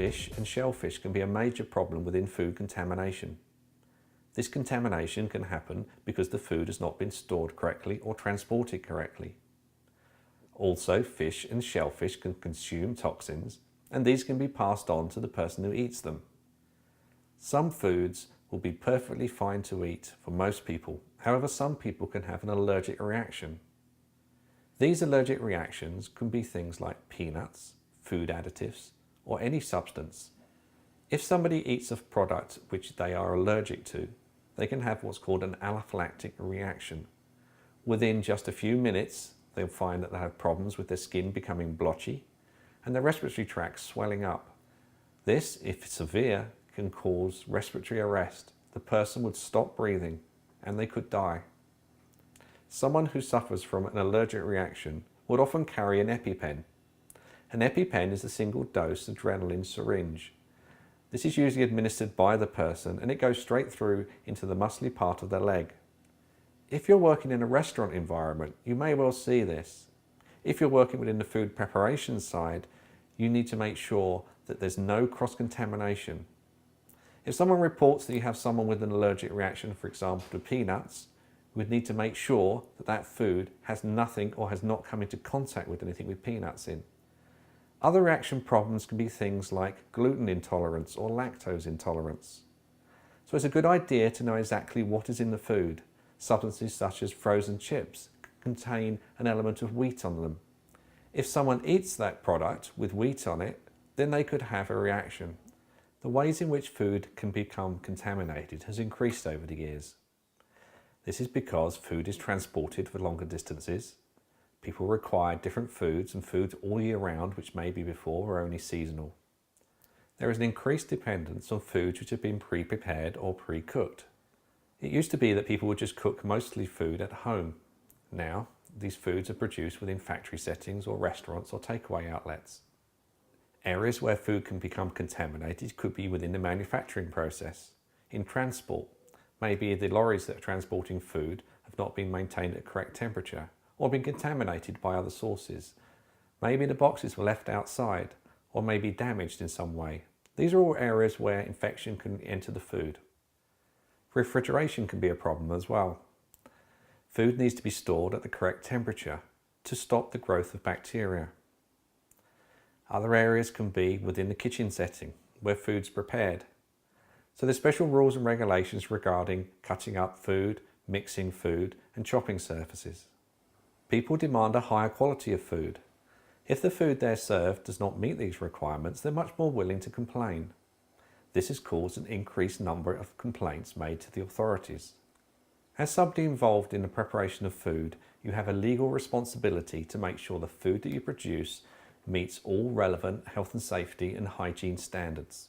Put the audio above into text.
fish and shellfish can be a major problem within food contamination. This contamination can happen because the food has not been stored correctly or transported correctly. Also, fish and shellfish can consume toxins, and these can be passed on to the person who eats them. Some foods will be perfectly fine to eat for most people. However, some people can have an allergic reaction. These allergic reactions can be things like peanuts, food additives, or any substance. If somebody eats a product which they are allergic to, they can have what's called an anaphylactic reaction. Within just a few minutes, they'll find that they have problems with their skin becoming blotchy and their respiratory tract swelling up. This, if severe, can cause respiratory arrest. The person would stop breathing and they could die. Someone who suffers from an allergic reaction would often carry an EpiPen. An EpiPen is a single-dose adrenaline syringe. This is usually administered by the person and it goes straight through into the muscly part of their leg. If you're working in a restaurant environment, you may well see this. If you're working within the food preparation side, you need to make sure that there's no cross-contamination. If someone reports that you have someone with an allergic reaction, for example, to peanuts, we would need to make sure that that food has nothing or has not come into contact with anything with peanuts in. Other reaction problems can be things like gluten intolerance or lactose intolerance. So it's a good idea to know exactly what is in the food. Substances such as frozen chips contain an element of wheat on them. If someone eats that product with wheat on it, then they could have a reaction. The ways in which food can become contaminated has increased over the years. This is because food is transported for longer distances. People require different foods and foods all year round, which maybe before were only seasonal. There is an increased dependence on foods which have been pre-prepared or pre-cooked. It used to be that people would just cook mostly food at home. Now, these foods are produced within factory settings or restaurants or takeaway outlets. Areas where food can become contaminated could be within the manufacturing process, in transport. Maybe the lorries that are transporting food have not been maintained at correct temperature or been contaminated by other sources. Maybe the boxes were left outside or may be damaged in some way. These are all areas where infection can enter the food. Refrigeration can be a problem as well. Food needs to be stored at the correct temperature to stop the growth of bacteria. Other areas can be within the kitchen setting where food's prepared. So there's special rules and regulations regarding cutting up food, mixing food and chopping surfaces. People demand a higher quality of food. If the food they're served does not meet these requirements, they're much more willing to complain. This has caused an increased number of complaints made to the authorities. As somebody involved in the preparation of food, you have a legal responsibility to make sure the food that you produce meets all relevant health and safety and hygiene standards.